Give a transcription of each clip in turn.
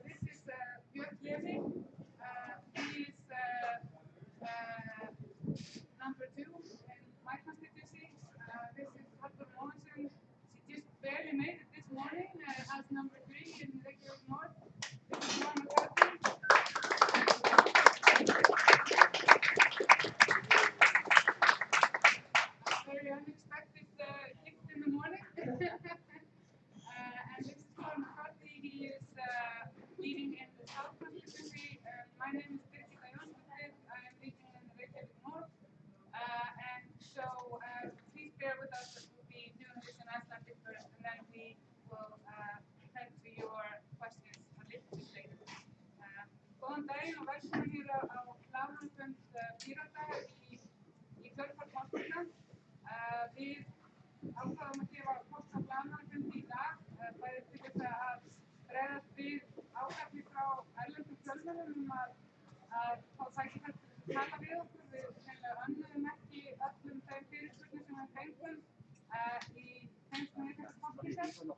this is Björn Levi. He is number 2 in my constituency. This is Halldór Mogensen. She just barely made it this morning as number 3 in Reykjavík North. This is Norma McCarthy. Very unexpected gift in the morning. And this is Norma McCarthy. He is leading in the South constituency. My name is Birgitta Jónsdóttir. I am leading in the Reykjavík North. And so please bear with us as we'll be doing this in Icelandic first, and then we will head to your questions a little bit later. Góðan daginn og velkomin hér á blaðamannafund Pírata í kjölfar kosninga. Við ákváðum að gefa kost á blaðamannafund í dag, bæði til þess að bregðast við ákalli frá erlendum fjölmiðlum að fá tækifæri til að tala við okkur. Við önnuðum ekki öllum þeim fyrirspurnum sem við fengum í tengslum við þessar kosningar.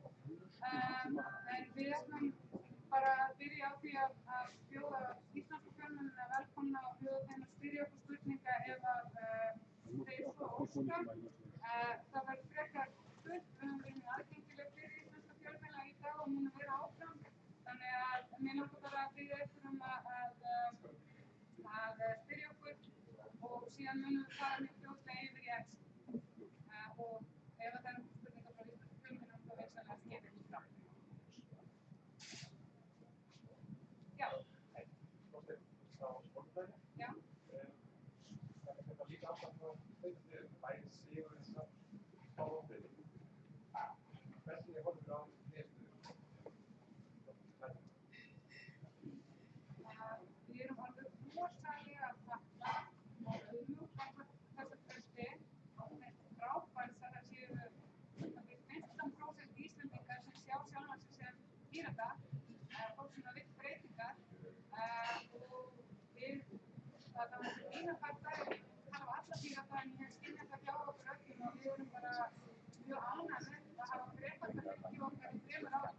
En við ætlum bara að byrja á því að bjóða íslensku fjölmiðlana velkomna og bjóða þeim að spyrja okkur spurninga ef þeir svo óska. Það verður frekar stutt, við höfum verið aðgengileg fyrir íslenska fjölmiðla í dag og munum vera áfram. Þannig að mér langar bara að biðja ykkur að spyrja okkur og síðan munum við fara mjög fljótlega yfir í ensku. Og ef það eru spurningar frá íslensku fjölmiðlum þá veitsamlega skemmt fram. Já. Já. Við erum alveg rosalega þakklátt og auðmjúk gagnvart þessu trausti og þetta er frábært að það séu 15% Íslendingar sem sjá sjálfan sig sem Pírata, fólk sem vill breytingar og það var eina partæði hafa alla Pírata en ég hef skynjað það hjá okkur öllum og við erum bara mjög ánægð með að hafa breytast að fylgi okkar í 3 árum.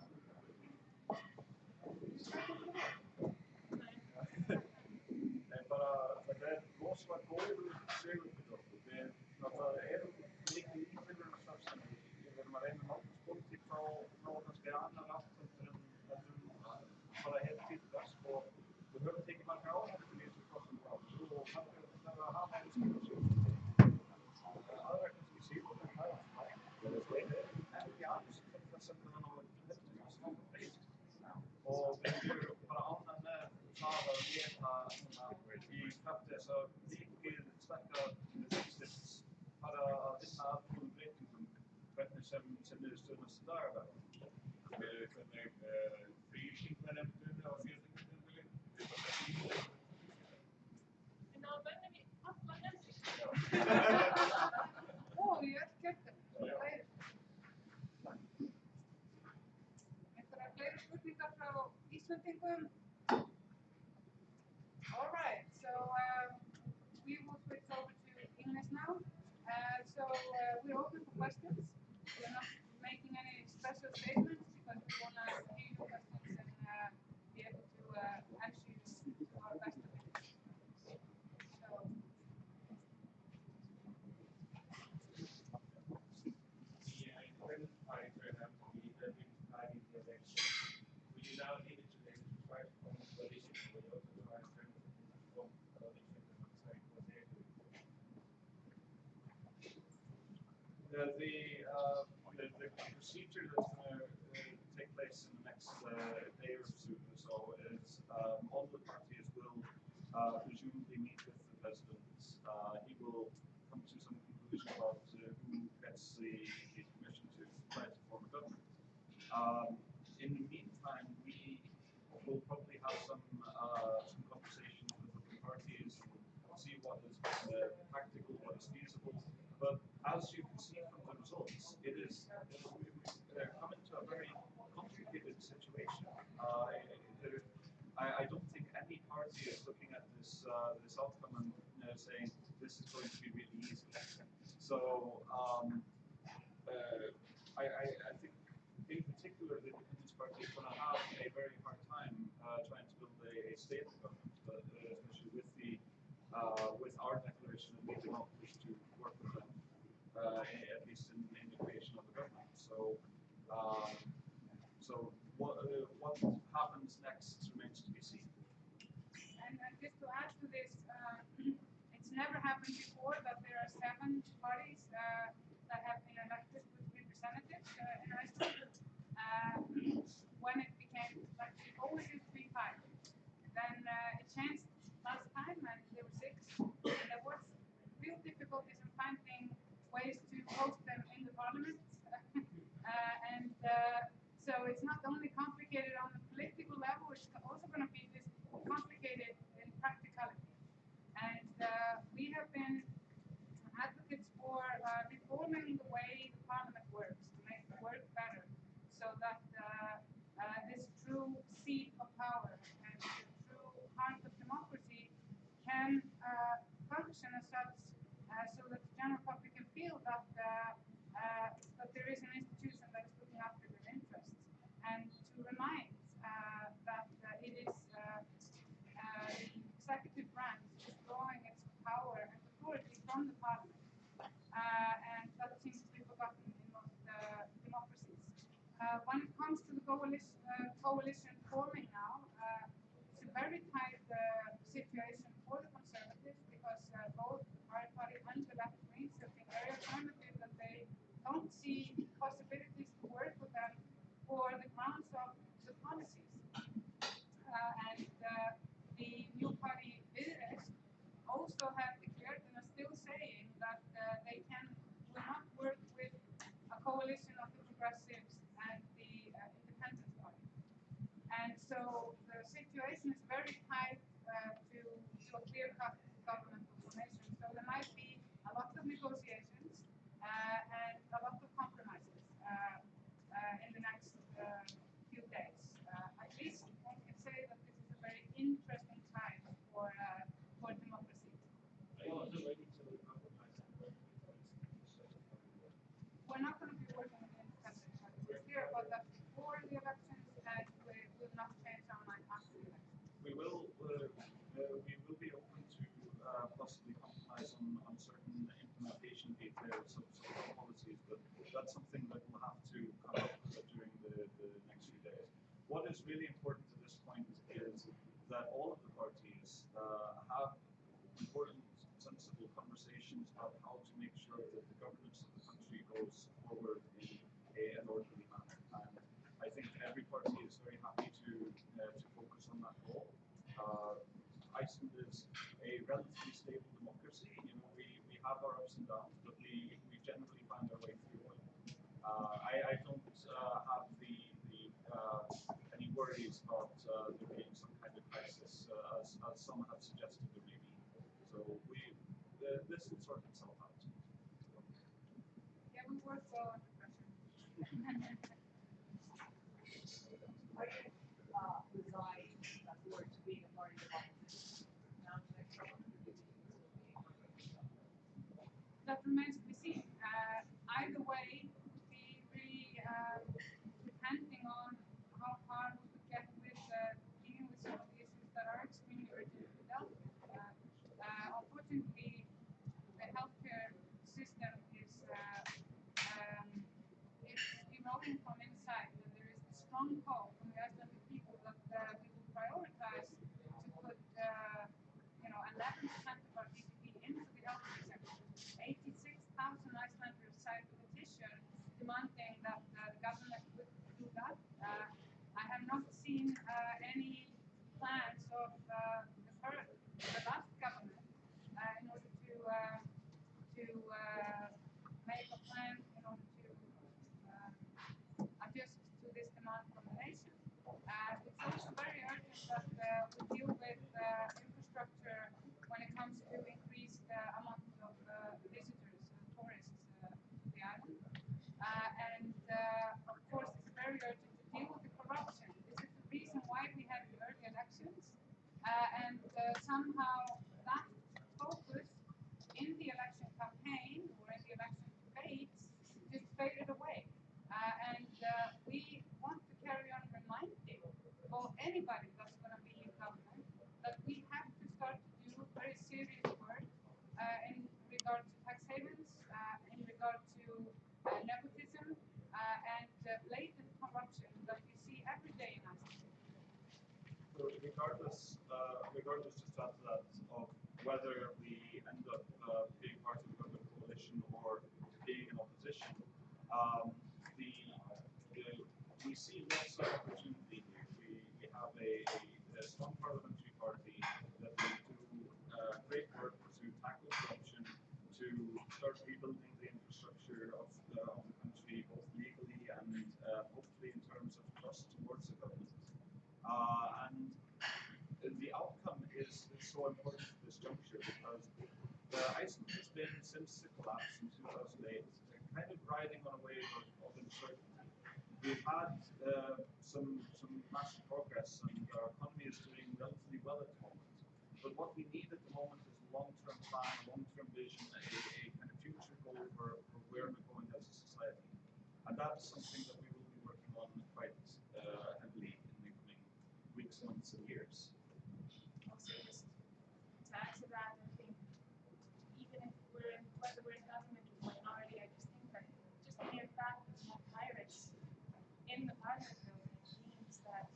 Það er rosalega góður sigur fyrir okkur. Við erum mikið í íbyrjunarsamstarfi. Við erum að reyna nálgast pólitík frá kannski annan átt en bara heilt tíðkast og við höfum tekið marga áhættur í þessu kosningu og margir þarf að hafa einu skilur. Aðra kannski síður en það er ekki aðeins til þess að það ná að breytast. Og við erum bara ánægð með það að geta í krafti þess að mikið sterkara þingsins fara að vinna að góðum breytingum hvernig sem niðurstöður næstu daga verða. Hvernig 3 þingmenn unni á 4 þingmenn En þá verðum við alla nefndir. Ó, ég öll kjöldum. Einhverjar fleiri spurningar frá Íslendingum? All right, so we will switch over to English now. We're open for questions. We're not making any special statements because we want to hear your questions and be able to answer you to our best ability. The procedure that's going to take place in the next day or two or so is all the parties will presumably meet with the president. He will come to some conclusion about who gets the permission to try to form a government. In the meantime, we will probably have some conversations with the parties and see what is practical, what is feasible. But as you can see from the results, we've come into a very complicated situation. I don't think any party is looking at this outcome and saying this is going to be really easy. So I think in particular the Independence Party is going to have a very hard time stable government, but especially with our declaration of leaving office to work with them, at least in the creation of the government. So what happens next remains to be seen. And just to add to this, it's never happened before that there are 7 parties that have been elected with representatives in Iceland. When it became, like, it always used to be 5. Then it changed last time, and there were 6. And there was real difficulties in finding ways to host them in the parliament. So it's not only complicated on the political level, it's also going to be this complicated in practicality. And we have been advocates for reforming the way the parliament works, to make it work better, so that this true seat of power and the true heart of democracy can function as such, so that the general public can feel that there is an institution that is looking after their interests, and to remind that it is the executive branch is drawing its power and authority from the parliament, and that seems to be forgotten in most democracies. When it comes to the coalition forming now, it's a very tight situation for the Conservatives, because both the Pirate Party and the left wings have been very affirmative that they don't see possibilities to work with them for the grounds of the policies. And the new party Pirates also have declared and are still saying that they will not work with a coalition of the progressives and the independence party. And so the situation is very tight to a clear-cut governmental formation. So there might be a lot of negotiations and a lot of compromises in the next few days. At least one can say that this is a very interesting time for democracy. We're not going to be working with the independent party. We're clear about that before the elections, and we will not change our mind after the elections. We will be open to possibly compromise on certain implementation details of policies, but that's something that we'll have to come up with during the next few days. What is really important at this point is that all of the parties have important, sensible conversations about how to make sure that the governance of the country goes forward in an orderly manner. And I think every party is very happy to focus on that goal. Iceland is a relatively stable democracy. We have our ups and downs, but we generally find our way through it. I don't have any worries about there being some kind of crisis, as some have suggested there may be. So this will sort itself out. Yeah, we work well under pressure. Resigned for to being a party of opposition. Now the next government will be That remains to be seen. Either way, we really depending on how far we could get with dealing with some of the issues that are extremely urgent to be dealt with. Unfortunately, the healthcare system is eroding from inside, and there is a strong call from the Icelandic people that we will prioritize to put 11% of our GDP into the healthcare sector. 86,000 Icelanders signed a petition demanding that the government would do that. I have not seen any plans of the last government in order to make a plan in order to adjust to this demand from the nation. It's also very urgent that we deal with infrastructure when it comes to increased amount of visitors, tourists to the island. And of course, it's very urgent to deal with the corruption. This is the reason why we had the early elections. And somehow that focus in the election campaign or in the election debates just faded away. And we want to carry on reminding, or anybody that's going to be in government, and blatant corruption that we see every day in Iceland. So regardless just after that of whether we end up being part of a government coalition or being in opposition, the, we see lots of opportunity here. We have a strong parliamentary party that will do great work to tackle corruption, to start rebuilding the infrastructure of the country, both legally and hopefully in terms of trust towards the government. And the outcome is so important at this juncture because Iceland has been, since the collapse in 2008, kind of riding on a wave of uncertainty. We've had some massive progress and our economy is doing relatively well at the moment. But what we need at the moment is a long-term plan, a long-term vision, a kind of future goal for where we're going as a society. And that's something that we will be working on quite heavily in the coming weeks, months, and years. Also, just to add to that, I think even if whether we're in government or minority, I just think that just the mere fact that we have pirates in the parliament building means that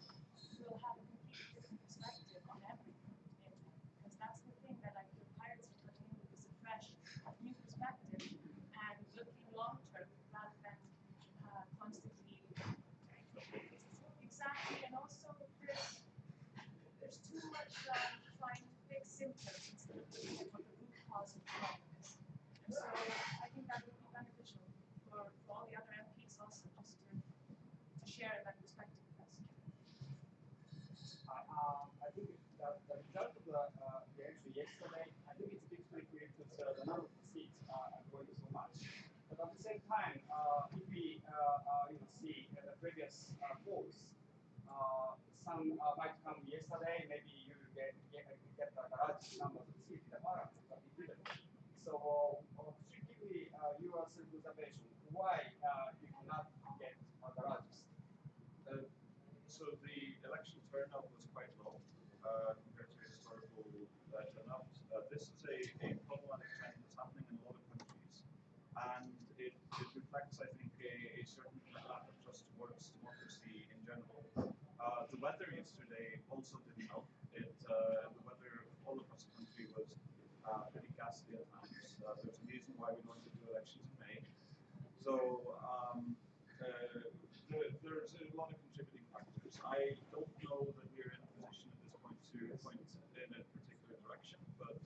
we'll have a completely different perspective on everything. Because that's the thing that I feel pirates are putting in with is a fresh, new perspective and looking long term rather than constantly. Exactly, and also there's too much trying to fix symptoms instead of looking at what the root cause of the problem is. And so I think that would be beneficial for all the other MPs also just to share that perspective with us. I think that the result of the election yesterday, I think it speaks pretty clear because the number of seats are going so much. But at the same time, if we see the previous polls, some might come yesterday, maybe you will get the large number of seats in the parliament, but it didn't. So could you give me your observation why you cannot get the largest? So the election turnout was quite low compared to historical turnout. This is a problematic trend that's happening in a lot of countries, and it reflects, I think, a certain lack of trust towards democracy in general. The weather yesterday also didn't help. The weather all across the country was pretty ghastly at times. There's a reason why we normally do elections in May. So there's a lot of contributing factors. I don't know that we're in a position at this point to point in a particular direction, but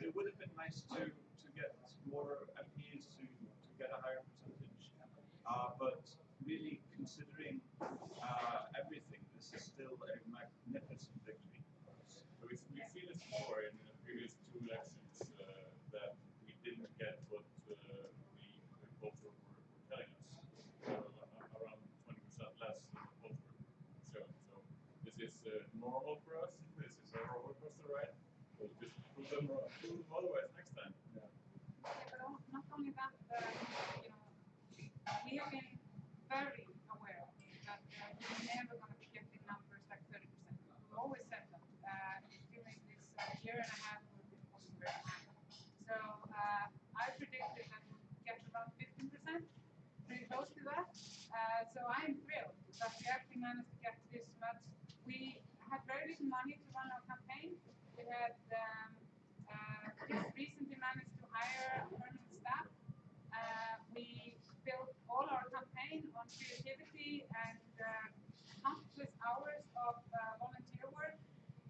it would have been nice to get more MPs to get a higher percentage. But really considering everything, this is still a magnificent victory. So we've seen this before in the previous two elections that we didn't get what the polls were telling us, around 20% less than the polls were showing. So this is normal for us. This is a roller coaster ride. We'll just prove them otherwise next time. Yeah, but not only that, we have been very aware that we're never going to be getting numbers like 30%. We've always said that during this year and a half we've been working very hard. So I predicted that we'll get around 15%, pretty close to that. So I'm thrilled that we actually managed to get this much. We had very little money to run our campaign. We had just recently managed to hire permanent staff. We built all our campaign on creativity and countless hours of volunteer work.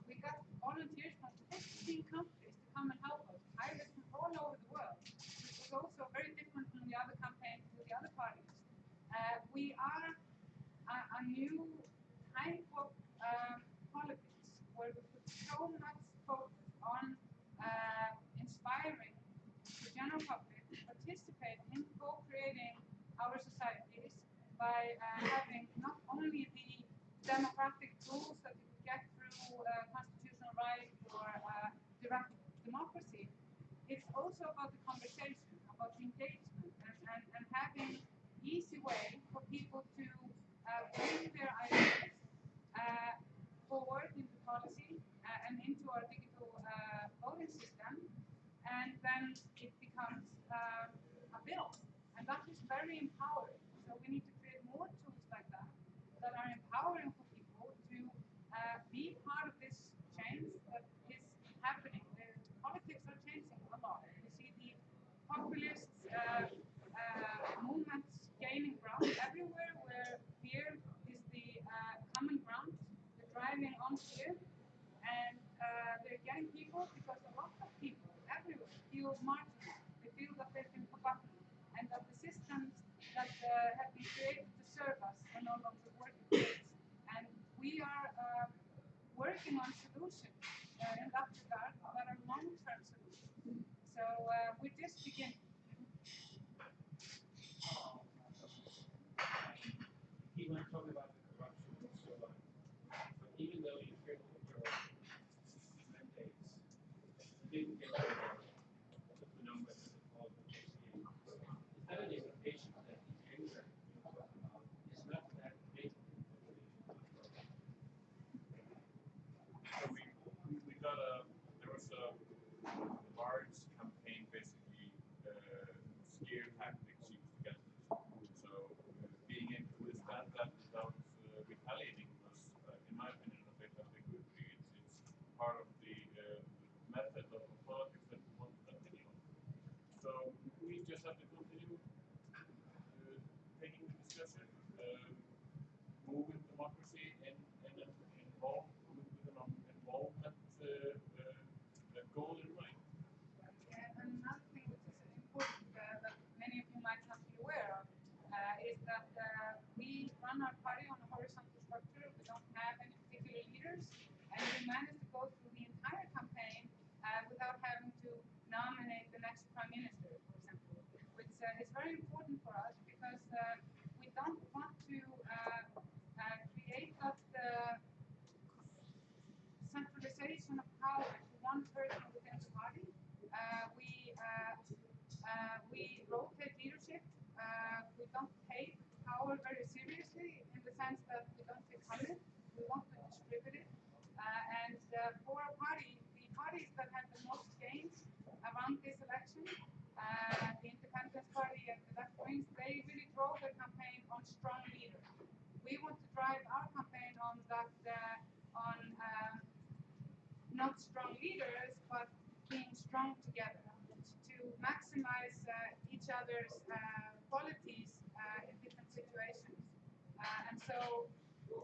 We got volunteers from 15 countries to come and help us, pilots from all over the world, which was also very different from the other campaigns with the other parties. We are a new type of politics where we put so much focus on inspiring the general public to participate in co-creating our societies by having not only the democratic tools that you get through constitutional rights or direct democracy, it's also about the conversation, about the engagement, and having easy way for people to bring their ideas forward into policy and into our digital voting system, and then it becomes a bill. that is very empowering. So we need to create more tools like that that are empowering for people to be part of this change that is happening. The politics are changing a lot. We see the populist movements gaining ground everywhere where fear is the common ground. They're driving on fear, and they're getting people because a lot of people everywhere feel marginal. They feel that they've been forgotten and that the systems that have been created to serve us are no longer working for us. And we are working on solutions in that regard that are long-term solutions. So we're just beginning. He went talking about the corruption and so on. But even though you created your mandates, you didn't get the numbers that called the GCA. Is that an indication that the anger you're talking about is not that big? So we got there was a large campaign basically scare tactics used against us. So being able to withstand that without retaliating was, in my opinion, a big victory. It's part of the method of politics that we want to continue on. So we just have to continue taking the discussion, moving democracy in an involved with an involvement goal in mind. And another thing which is important that many of you might not be aware of is that we run our party on a horizontal structure. We don't have any particular leaders, and we managed to go through the entire campaign without having to nominate the next prime minister, for example, which is very important for us because we don't want to create that centralization of power to one person within the party. We rotate leadership. We don't take power very seriously in the sense that we don't take credit. We want to distribute it. And for our party, the parties that had the most gains around this election, the Independence Party and the left wings, they really drove their campaign on strong leaders. We want to drive our campaign on that, not strong leaders, but being strong together to maximize each other's qualities in different situations. And so we're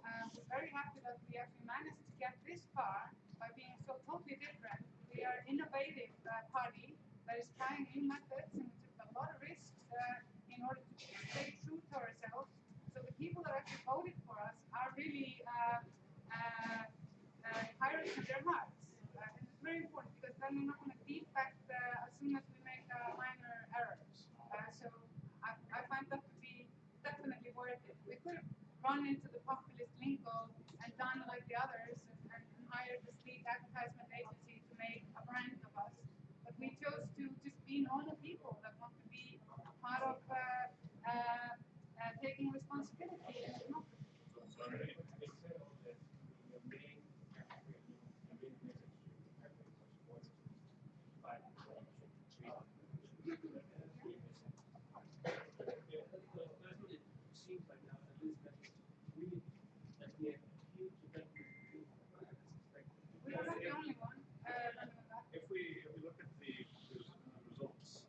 very happy that we actually managed to get this far by being so totally different. We are an innovative party that is trying new methods, and we took a lot of risks in order to stay true to ourselves. So the people that actually voted for us are really pirates in their hearts. And it's very important because then we're not going to defect as soon as we make minor errors. So I find that to be definitely worth it. We could have run into the populist lingo and done like the others and hired the sleek advertisement agency to make a brand of us. But we chose to just be normal people that want to be part of taking responsibility in democracy. Seems like now at least that we at the end huge event We are not the only one. If we look at the results,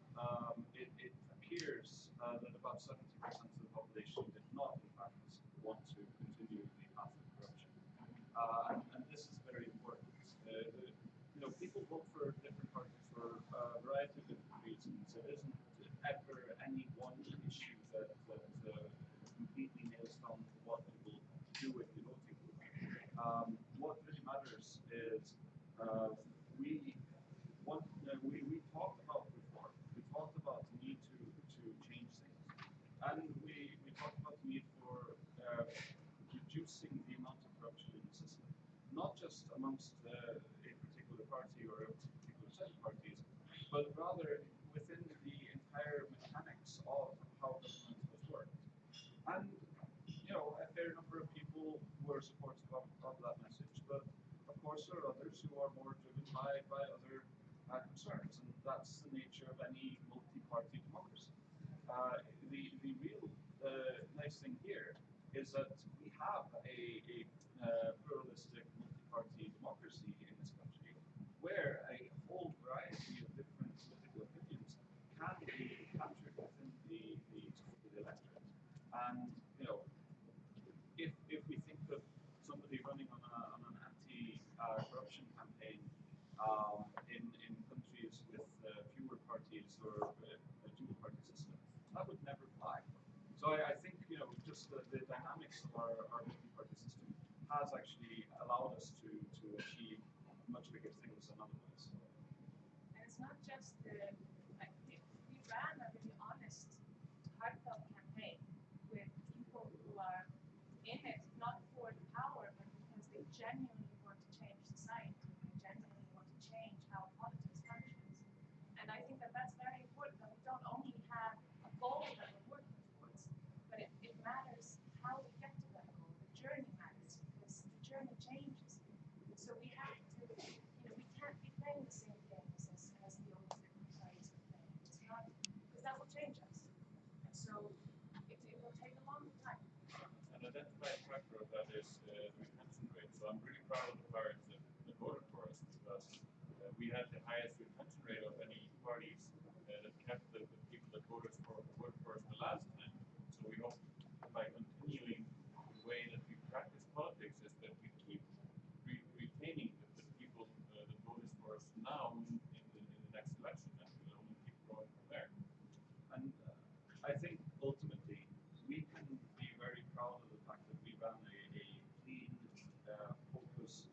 it appears that about 70% of the population did not, in fact, want to continue the path of corruption. And this is very important. People vote for different parties for a variety of different reasons. It isn't ever any one issue that completely nails down what people do with the voting. What really matters is we talked about reform. We talked about the need to change things, and we talked about the need for reducing the amount of corruption in the system, not just amongst a particular party or a particular set of parties, but rather within the entire mechanics of how government has worked. And a fair number of people were supportive of that message, but of course there are others who are more driven by other concerns, and that's the nature of any multi-party democracy. the real nice thing here is that we have a pluralistic multi-party democracy in this country, where a whole variety of different political opinions can be captured within the electorate. And if we think of somebody running on an anti-corruption campaign in countries with fewer parties or a dual party system, that would never fly. So I think just the dynamics of our multi-party system has actually allowed us to achieve much bigger things than otherwise. And it's not just like we ran a really honest, heartfelt campaign with people who are in it not for the power, but because they genuinely want to change society, they genuinely want to change how politics functions. And I think that that's very important, that we don't only have a goal that we're working towards, but it matters how we get to that goal. The journey matters because the journey changes. So we have to, we can't be playing the same games as the old different parties are playing. It's not, because that will change us. And so it will take a long time. An identified factor of that is the retention rate. So I'm really proud of the Pirates that voted for us because we had the highest retention rate of any parties that kept the people that voted for us the last time. So we hope by continuing the way that we practice politics is that we keep retaining the people that voted for us now in the next election, and we'll only keep growing from there. And I think ultimately we can be very proud of the fact that we ran a clean, focused,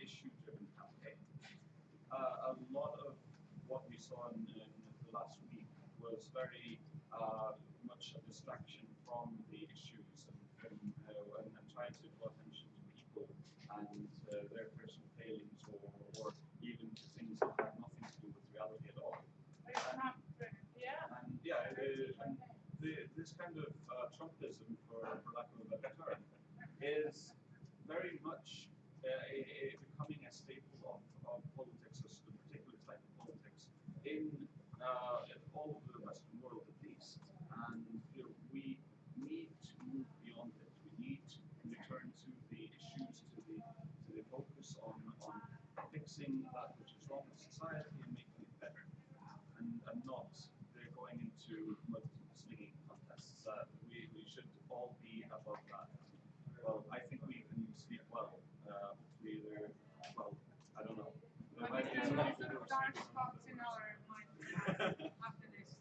issue-driven campaign. A lot of what we saw in the last week was very much a distraction from the issues and trying to draw attention to people and their personal failings or even to things that had nothing to do with reality at all. And this kind of Trumpism, for lack of a better term, is very much becoming a staple of politics, a particular type of politics in all of the Western world, at least. And we need to move beyond it. We need to return to the issues, to the focus on fixing that which is wrong in society and making it better, and not going into mud-slinging contests. We should all be above that. Well, I think we can speak well. Hopefully, I don't know. But there's lots of dark spots in our minds after this.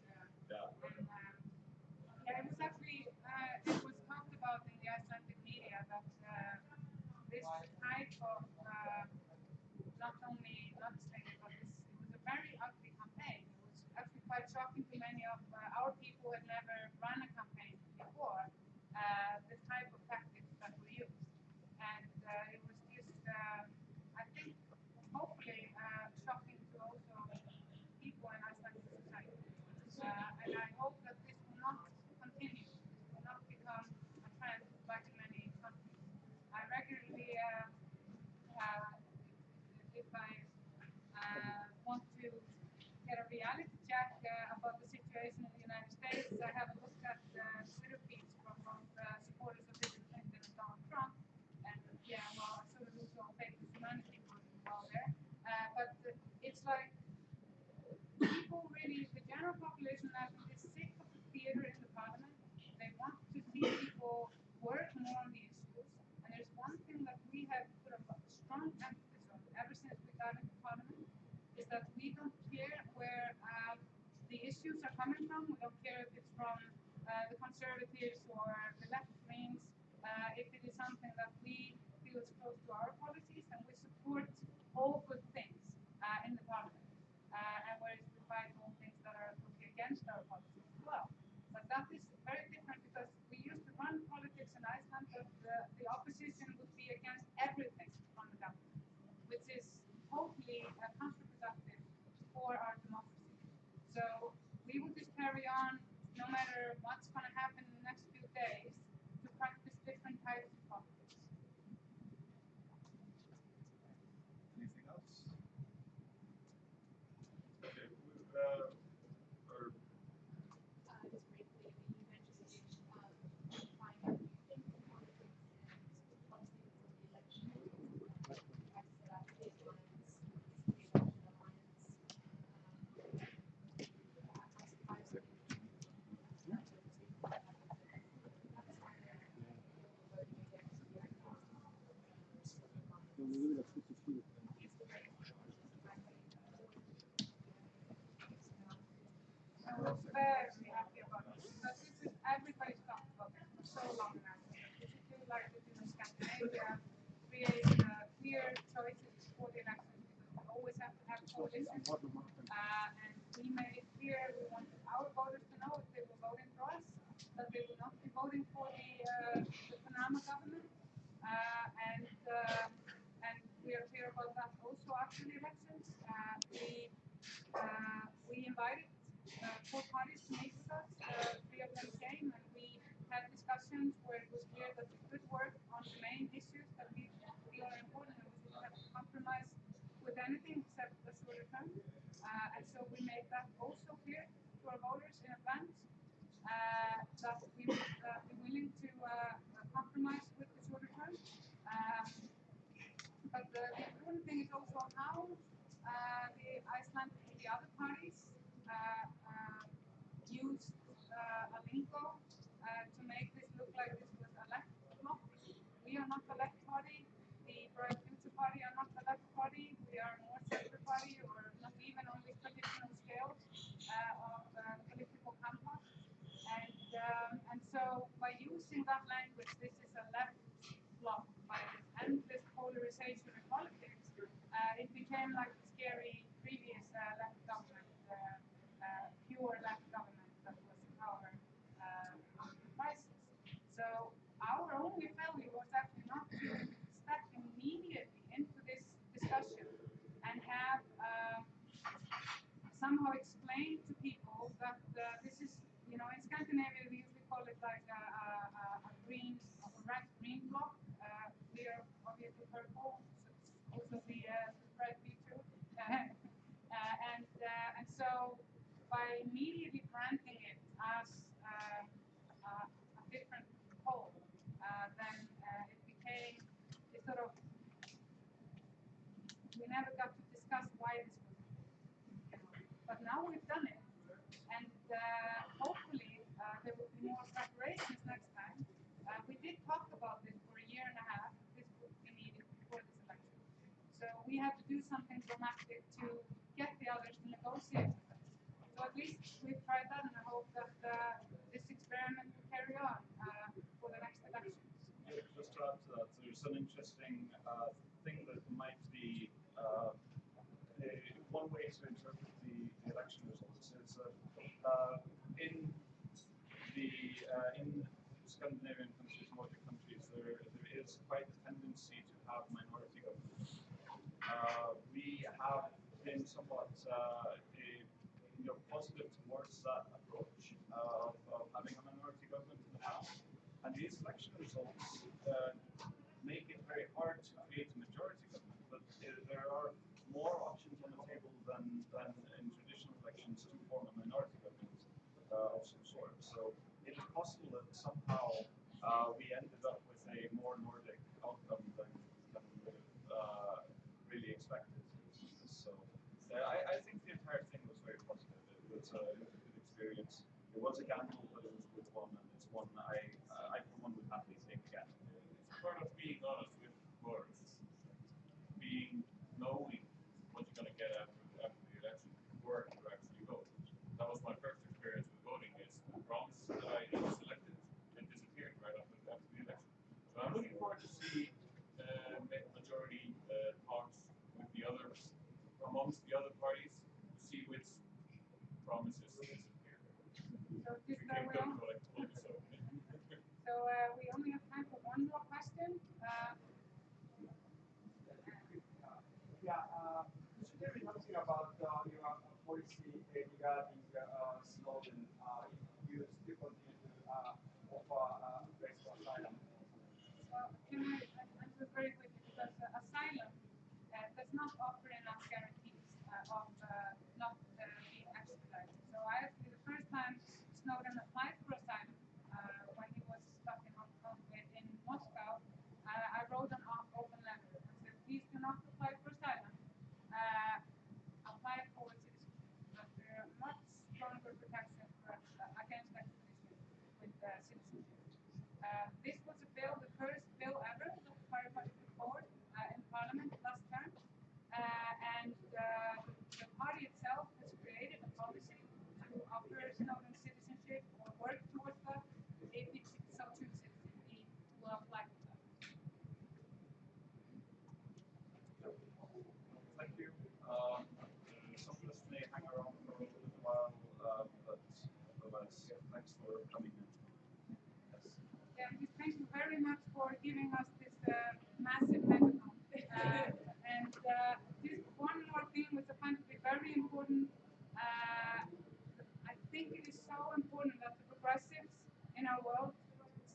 It was actually it was talked about in the Icelandic media that this type of not only mudslinging, but it was a very ugly campaign. It was actually quite shocking to many of our people who had never run a campaign before. The type of tactics that were used, and it was just, I think, hopefully shocking to also people in Icelandic society. And I hope that this will not continue, will not become a trend like in many countries. I regularly, if I want to get a reality check about the situation in the United States, I have a look at Twitter feeds from both supporters of Hillary Clinton and Donald Trump, and I sort of lose all faith in humanity for a while there. But it's like people really, the general population I think is sick of the theater in the parliament. They want to see people work more on the issues. And there's one thing that we have put a strong emphasis on ever since we got into parliament, is that we don't care where the issues are coming from. We don't care if it's from the conservatives or the left wings. If it is something that we feel is close to our policies, and we support all good things in the parliament. And whereas we fight all things that are totally against our policies as well. But that is very different because we used to run politics in Iceland, but the opposition would be against everything on the government, which is totally counterproductive for our democracy. So we will just carry on, no matter what's going to happen in the next few days, to practice different types of politics. Anything else? Okay, not be voting for the Panama government, and we are clear about that also after the elections. We invited 4 parties to meet with us. 3 of them came, and we had discussions where it was clear that we could work on the main issues that we feel are important, and we didn't have to compromise with anything except the shorter term. And so we made that also clear to our voters in advance, that we would be willing to compromise with the shorter term. But the important thing is also how the other parties used a lingo to make this look like this was a left bloc. We are not a left party. The Bright Future Party are not a left party. We are more center party, or not even on the traditional scales of political compass. And so by using that language, this is a left bloc by this endless polarization in politics. It became like the scary previous left government, pure left government that was in power after the crisis. So our only failure was actually not to step immediately into this discussion and have somehow explain to people that this is, in Scandinavia we usually call it like a green, a red green block. We are obviously purple, so also the red future. And so by immediately branding it as a different pole, then it became this sort of, we never got to discuss why this was. But now we've done it, and hopefully there will be more preparations next time. We did talk about this for a year and a half. This would be needed before this election. So we had to do something dramatic to get the others to negotiate with us. So at least we've tried that, and I hope that this experiment will carry on for the next elections. Yeah, just to add to that, there's an interesting thing that might be one way to interpret the election results is in Scandinavian countries, Nordic countries, there is quite a tendency to have minority governments. We have been somewhat positive towards that approach of having a minority government in the past, and these election results make it very hard to create a majority government, but there are more options on the table than in traditional elections to form a minority government of some sort. So it is possible that somehow we ended up with a more Nordic outcome than really expected. So I think the entire thing was very positive. It was a good experience. It was a gamble, but it was a good one, and it's one I for one would happily take again. It's part of being honest with voters, knowing what you're going to get after the election before you actually vote. That was my first experience with voting. Is the promise that I selected and disappeared right after the election. So I'm looking forward to see majority talks with the others, amongst the other parties, to see which promises disappear. So You can go to what I told you so. So we only have time for one more question. Could you tell me something about your policy regarding Snowden? If you still continue to offer place for asylum? Can I answer very quickly, because asylum does not offer enough guarantees of not being extradited. So actually, the first time Snowden applied for asylum, when he was stuck in Hong Kong in Moscow, I wrote an open letter and said, please do not apply for asylum. Apply for citizenship. But there are much stronger protection for against extradition with citizenship. This was a bill, the first bill ever that the Pirate Party put forward in Parliament last term, and the party itself has created a policy to offer Snowden citizenship or work towards that if it so chooses. It will apply for that. Thank you. Some of us may hang around for a little while, but otherwise, thanks for coming in. thank you very much for giving us this massive megaphone. Just one more thing which I find to be very important. I think it is so important that the progressives in our world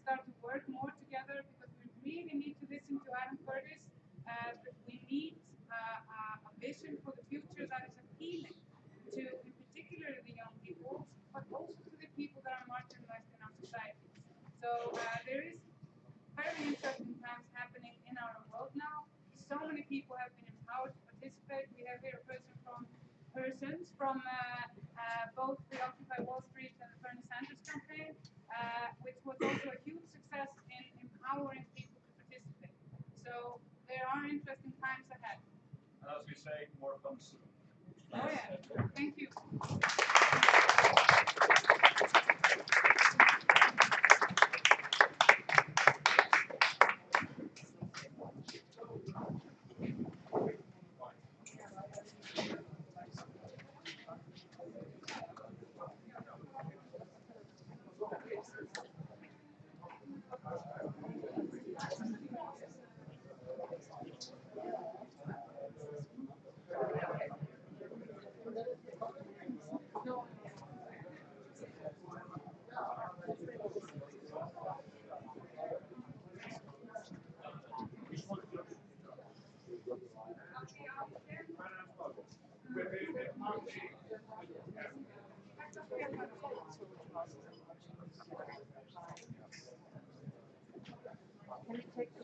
start to work more together because we really need to listen to Adam Curtis. But we need a vision for the future that is appealing to, in particular, the young people, but also to the people that are marginalized in our society. So there is very interesting times happening in our world now. So many people have been empowered to participate. We have here persons from both the Occupy Wall Street and the Bernie Sanders campaign, which was also a huge success in empowering people to participate. So there are interesting times ahead. And as we say, more comes soon. Oh yeah, thank you. Can we take